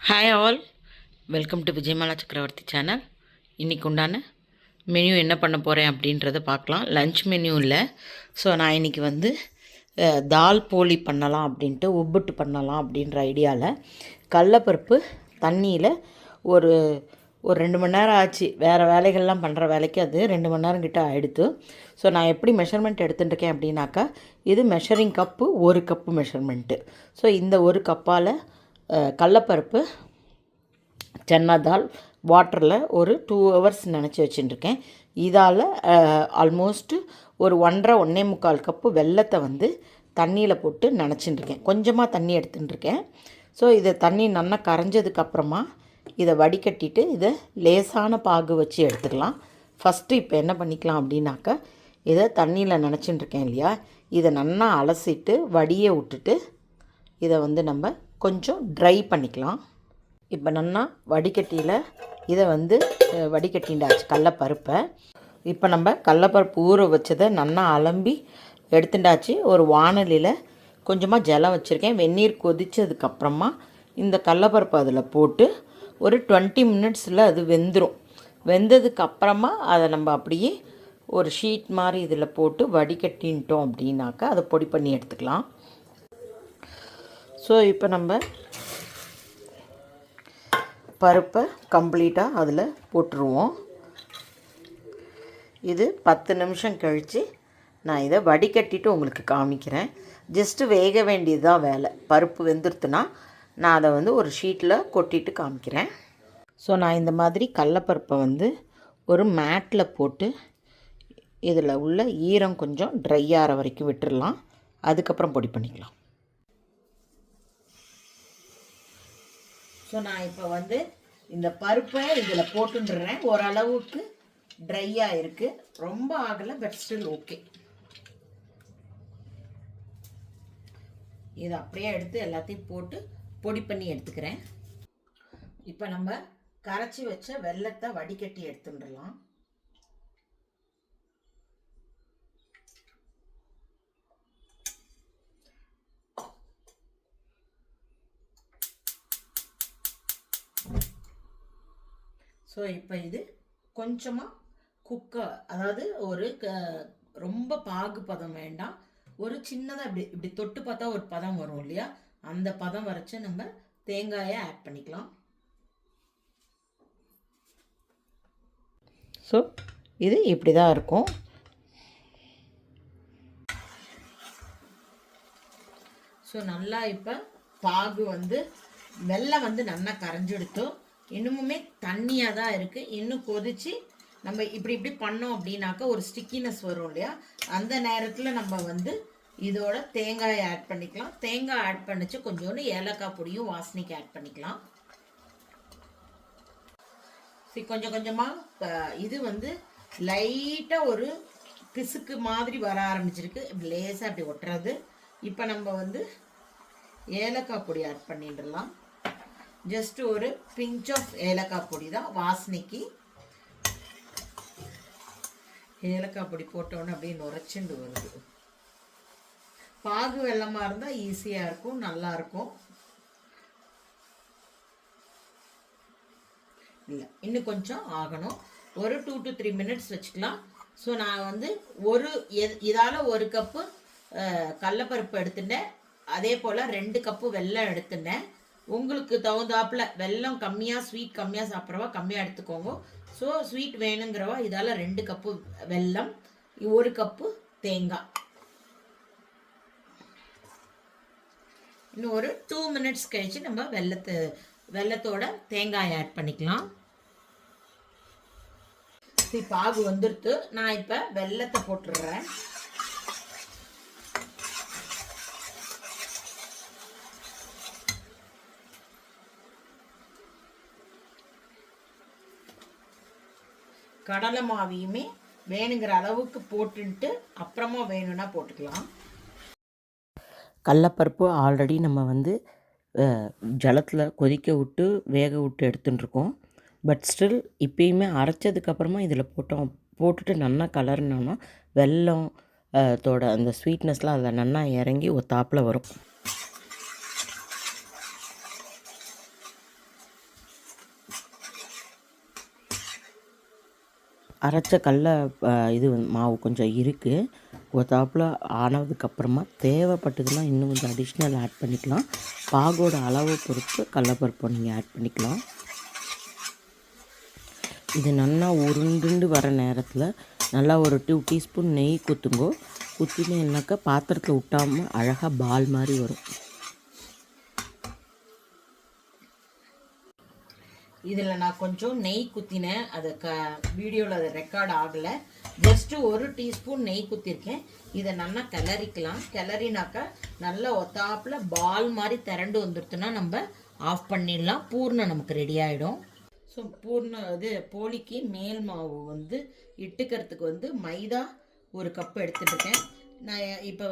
Hi all, welcome to Vijayamala சக்கரவர்த்தி channel. இன்றைக்கி உண்டான மெனு என்ன பண்ண போகிறேன் அப்படின்றத பார்க்கலாம். லன்ச் மெனு இல்லை. ஸோ நான் இன்றைக்கி தால் போலி பண்ணலாம் அப்படின்ட்டு, உப்புட்டு பண்ணலாம் அப்படின்ற ஐடியாவில் கடலப்பருப்பு தண்ணியில் ஒரு ஒரு 2 மணி நேரம் ஆச்சு. வேறு வேலைகள்லாம் பண்ணுற வேலைக்கு அது 2 மணி நேரம் கிட்ட ஆகிடுது. ஸோ நான் எப்படி மெஷர்மெண்ட் எடுத்துட்டுருக்கேன் அப்படின்னாக்கா, இது measuring cup 1 cup measurement. So இந்த 1 கப்பால் கடலப்பருப்பு சன்னா தால் வாட்டரில் ஒரு 2 ஹவர்ஸ் நினச்சி வச்சுட்டுருக்கேன். இதால் ஆல்மோஸ்ட்டு ஒரு 1.5 கப்பு வெல்லத்தை தண்ணியில் போட்டு நினச்சிட்டுருக்கேன். கொஞ்சமாக தண்ணி எடுத்துட்டுருக்கேன். ஸோ இதை தண்ணி நல்லா கரைஞ்சதுக்கப்புறமா இதை வடிகட்டிட்டு இதை லேசான பாகு வச்சு எடுத்துக்கலாம். ஃபஸ்ட்டு இப்போ என்ன பண்ணிக்கலாம் அப்படின்னாக்கா, இதை தண்ணியில் நினச்சிட்டுருக்கேன் இல்லையா, இதை நல்லா அலசிட்டு வடியை விட்டுட்டு இதை நம்ம கொஞ்சம் ட்ரை பண்ணிக்கலாம். இப்போ நல்லா வடிகட்டியில் இதை வடிகட்டிண்டாச்சு கடலப்பருப்பை. இப்போ நம்ம கடலப்பருப்பு ஊற வச்சதை நல்லா அலம்பி எடுத்துட்டாச்சு. ஒரு வானலியில் கொஞ்சமாக ஜலம் வச்சுருக்கேன். வெந்நீர் கொதித்ததுக்கப்புறமா இந்த கடலப்பருப்பு அதில் போட்டு ஒரு 20 மினிட்ஸில் அது வெந்துடும். வெந்ததுக்கப்புறமா அதை நம்ம அப்படியே ஒரு ஷீட் மாதிரி இதில் போட்டு வடிகட்டின்ட்டோம் அப்படின்னாக்கா அதை பொடி பண்ணி எடுத்துக்கலாம். ஸோ இப்போ நம்ம பருப்பை கம்ப்ளீட்டாக அதில் போட்டுருவோம். இது 10 நிமிஷம் கழித்து நான் இதை வடிகட்டிட்டு உங்களுக்கு காமிக்கிறேன். ஜஸ்ட்டு வேக வேண்டியது தான் வேலை. பருப்பு வெந்துருத்துனா நான் அதை ஒரு ஷீட்டில் கொட்டிட்டு காமிக்கிறேன். ஸோ நான் இந்த மாதிரி கடலப்பருப்பை ஒரு மேட்டில் போட்டு இதில் உள்ள ஈரம் கொஞ்சம் ட்ரை ஆகிற வரைக்கும் விட்டுடலாம். அதுக்கப்புறம் பொடி பண்ணிக்கலாம். ஸோ நான் இப்போ இந்த பருப்பை இதில் போட்டுடுறேன். ஓரளவுக்கு ட்ரையாக இருக்குது, ரொம்ப ஆகலை, பட் ஸ்டில் ஓகே. இதை அப்படியே எடுத்து எல்லாத்தையும் போட்டு பொடி பண்ணி எடுத்துக்கிறேன். இப்போ நம்ம கரைச்சி வச்ச வெல்லத்தை வடிகட்டி எடுத்துடலாம். ஸோ இப்போ இது கொஞ்சமாக அதாவது ஒரு ரொம்ப பாகு பதம் வேண்டாம், ஒரு சின்னதாக இப்படி தொட்டு பார்த்தா ஒரு பதம் வரும் இல்லையா, அந்த பதம் வரைச்சு நம்ம தேங்காயை ஆட் பண்ணிக்கலாம். ஸோ இது இப்படி தான் இருக்கும். ஸோ நல்லா இப்போ பாகு வெல்லம் நல்லா கரைஞ்செடுத்தோம். இன்னுமுமே தண்ணியாக தான் இருக்குது. இன்னும் கொதித்து நம்ம இப்படி பண்ணோம் அப்படின்னாக்கா ஒரு ஸ்டிக்கினஸ் வரும் இல்லையா, அந்த நேரத்தில் நம்ம இதோட தேங்காயை ஆட் பண்ணிக்கலாம். தேங்காய் ஆட் பண்ணிச்சு கொஞ்சோண்டு ஏலக்காய் பொடியும் வாசனைக்கு ஆட் பண்ணிக்கலாம். கொஞ்சம் கொஞ்சமாக இது லைட்டாக ஒரு பிசுக்கு மாதிரி வர ஆரம்பிச்சிருக்கு. லேசாக அப்படி ஒட்டுறது. இப்போ நம்ம ஏலக்காய் பொடி ஆட் பண்ணிடலாம். ஜஸ்ட் ஒரு பிஞ்ச் ஆஃப் ஏலக்காய் பொடி தான் வாசனைக்கு. ஏலக்காய் பொடி போட்டோன்னு அப்படியே நுரைச்சுண்டு வருது. பாகு வெல்லமாக இருந்தால் ஈஸியாக இருக்கும், நல்லாயிருக்கும். இல்லை, இன்னும் கொஞ்சம் ஆகணும். ஒரு 2 to 3 மினிட்ஸ் வச்சுக்கலாம். ஸோ நான் இதால் 1 கப்பு கடலப்பருப்பு எடுத்துட்டேன். அதே போல் 2 கப்பு வெல்லம் எடுத்துட்டேன். உங்களுக்கு தகுந்தாப்பில் வெல்லம் கம்மியாக, ஸ்வீட் கம்மியாக சாப்பிட்றவா கம்மியாக எடுத்துக்கோங்க. ஸோ ஸ்வீட் வேணுங்கிறவா இதால் 2 கப்பு வெல்லம், 1 கப்பு தேங்காய். இன்னும் ஒரு 2 மினிட்ஸ் கழித்து நம்ம வெல்லத்தோட தேங்காய் ஆட் பண்ணிக்கலாம். பாகு வந்துடுத்து. நான் இப்போ வெல்லத்தை போட்டுடுறேன். கடலை மாவையுமே வேணுங்கிற அளவுக்கு போட்டுன்ட்டு அப்புறமா வேணும்னா போட்டுக்கலாம். கடலப்பருப்பு ஆல்ரெடி நம்ம ஜலத்தில் கொதிக்க விட்டு வேக விட்டு எடுத்துட்டுருக்கோம். பட் ஸ்டில் இப்போயுமே அரைச்சதுக்கப்புறமா இதில் போட்டுட்டு நல்லா கலர்னோன்னா வெல்லம் தோட அந்த ஸ்வீட்னஸ்லாம் அதில் நல்லா இறங்கி ஒத்தாப்பில் வரும். அரைச்ச கடல இது மாவு கொஞ்சம் இருக்குது. ஒத்தாப்பில் ஆனதுக்கப்புறமா தேவைப்பட்டதுன்னா இன்னும் கொஞ்சம் அடிஷ்னல் ஆட் பண்ணிக்கலாம். பாகோட அளவை பொறுத்து கடலப்பருப்பை நீங்கள் ஆட் பண்ணிக்கலாம். இது நல்லா உருண்டுண்டு வர நேரத்தில் நல்லா ஒரு 2 டீஸ்பூன் நெய் குத்துங்கோ. குத்தினேன்னாக்கா பாத்திரத்தில் விட்டாமல் அழகாக பால் மாதிரி வரும். இதில் நான் கொஞ்சம் நெய் குத்தினேன். அது வீடியோவில் அது ரெக்கார்ட் ஆகலை. ஜஸ்ட்டு 1 டீஸ்பூன் நெய் குத்திருக்கேன். இதை நல்லா கிளறிக்கலாம். கிளறினாக்கா நல்லா ஒத்தாப்பில் பால் மாதிரி திரண்டு வந்துடுத்துன்னா நம்ம ஆஃப் பண்ணிடலாம். பூர்ணம் நமக்கு ரெடி ஆகிடும். ஸோ போலிக்கு மேல் மாவு வந்து இட்டுக்கிறதுக்கு மைதா 1 கப் எடுத்துட்டுருக்கேன். நான் இப்போ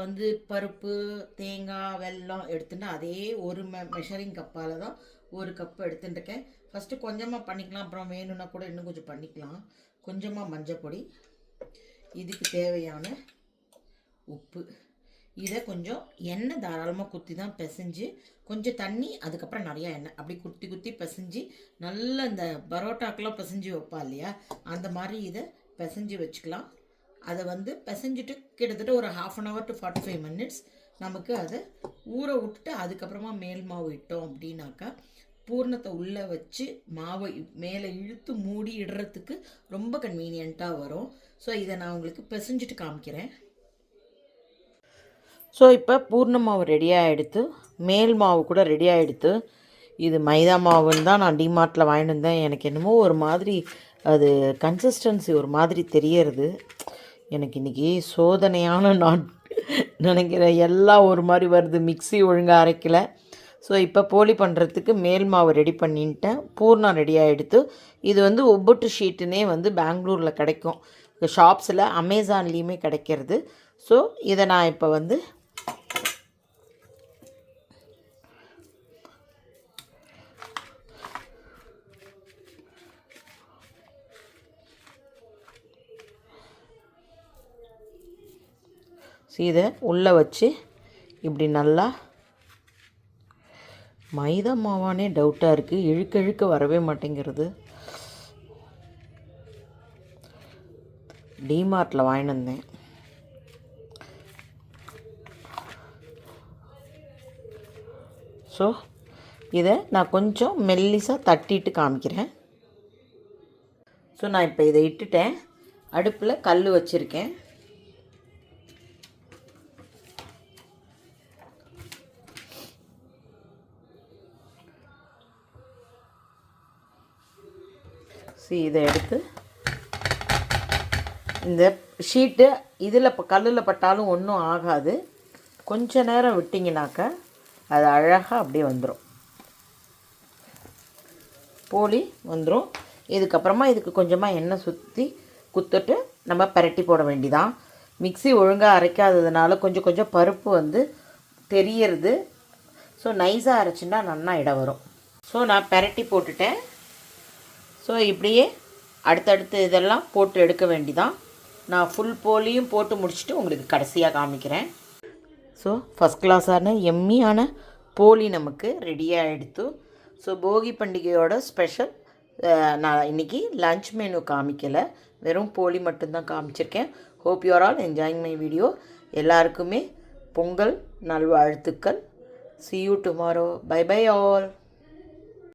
பருப்பு, தேங்காய், வெல்லம் எடுத்துட்டு அதே ஒரு மெஷரிங் கப்பால் தான் 1 கப்பு எடுத்துட்டுருக்கேன். ஃபஸ்ட்டு கொஞ்சமாக பண்ணிக்கலாம், அப்புறம் வேணும்னா கூட இன்னும் கொஞ்சம் பண்ணிக்கலாம். கொஞ்சமாக மஞ்சப்பொடி, இதுக்கு தேவையான உப்பு. இதை கொஞ்சம் எண்ணெய் தாராளமாக குத்தி தான் பிசைஞ்சு, கொஞ்சம் தண்ணி, அதுக்கப்புறம் நிறையா எண்ணெய் அப்படி குத்தி பிசைஞ்சு நல்லா இந்த பரோட்டாக்கெலாம் பிசைஞ்சு வைப்பா இல்லையா, அந்த மாதிரி இதை பிசைஞ்சு வச்சுக்கலாம். அதை பிசைஞ்சிட்டு கிட்டத்தட்ட ஒரு 1/2 hour to 45 minutes நமக்கு அதை ஊற விட்டுட்டு அதுக்கப்புறமா மேல் மாவு இட்டோம் அப்படின்னாக்கா பூர்ணத்தை உள்ளே வச்சு மாவை மேலே இழுத்து மூடி இடுறதுக்கு ரொம்ப கன்வீனியண்ட்டாக வரும். ஸோ இதை நான் உங்களுக்கு பிசைஞ்சிட்டு காமிக்கிறேன். ஸோ இப்போ பூர்ண மாவு ரெடியாக எடுத்து, மேல் மாவு கூட ரெடியாக எடுத்து, இது மைதா மாவுன்னு தான் நான் டிமார்ட்டில் வாங்கிட்டு வந்தேன். எனக்கு என்னமோ ஒரு மாதிரி அது கன்சிஸ்டன்சி ஒரு மாதிரி தெரியறது. எனக்கு இன்றைக்கி சோதனையான நான் நினைக்கிறேன். எல்லாம் ஒரு மாதிரி வருது, மிக்ஸி ஒழுங்காக அரைக்கலை. ஸோ இப்போ போலி பண்ணுறதுக்கு மேல் மாவு ரெடி பண்ணிட்டேன். பூர்ணம் ரெடியாக எடுத்து, இது ஒவ்வொட்டு ஷீட்டுனே பெங்களூரில் கிடைக்கும், ஷாப்ஸில், அமேசான்லேயுமே கிடைக்கிறது. ஸோ இதை நான் இப்போ இதை உள்ளே வச்சு இப்படி நல்லா, மைதா மாவானே டவுட்டாக இருக்குது, இழுக்க வரவே மாட்டேங்கிறது. டிமார்ட்டில் வாங்கிட்டு வந்தேன். ஸோ இதை நான் கொஞ்சம் மெல்லிசாக தட்டிட்டு காமிக்கிறேன். ஸோ நான் இப்போ இதை இட்டுட்டேன். அடுப்பில் கல் வச்சுருக்கேன். இதை எடுத்து இந்த ஷீட்டு இதில் கல்லில் பட்டாலும் ஒன்றும் ஆகாது. கொஞ்ச நேரம் விட்டிங்கனாக்கா அது அழகாக அப்படியே வந்துடும், போலி வந்துடும். இதுக்கப்புறமா இதுக்கு கொஞ்சமாக எண்ணெய் சுற்றி குத்துட்டு நம்ம பரட்டி போட வேண்டிதான். மிக்ஸி ஒழுங்காக அரைக்காததுனால கொஞ்சம் பருப்பு தெரியறது. ஸோ நைஸாக அரைச்சின்னா நல்லா இடம் வரும். ஸோ நான் பரட்டி போட்டுட்டேன். ஸோ இப்படியே அடுத்தடுத்து இதெல்லாம் போட்டு எடுக்க வேண்டிதான். நான் ஃபுல் போலியும் போட்டு முடிச்சுட்டு உங்களுக்கு கடைசியாக காமிக்கிறேன். ஸோ ஃபஸ்ட் கிளாஸான எம்மியான போலி நமக்கு ரெடியாக எடுத்து. ஸோ போகி பண்டிகையோட ஸ்பெஷல் நான் இன்றைக்கி லன்ச் மெனு காமிக்கலை, வெறும் போலி மட்டும்தான் காமிச்சிருக்கேன். Hope you are all enjoying my video. எல்லாருக்குமே பொங்கல் நல்வாழ்த்துக்கள். See you tomorrow. Bye bye all.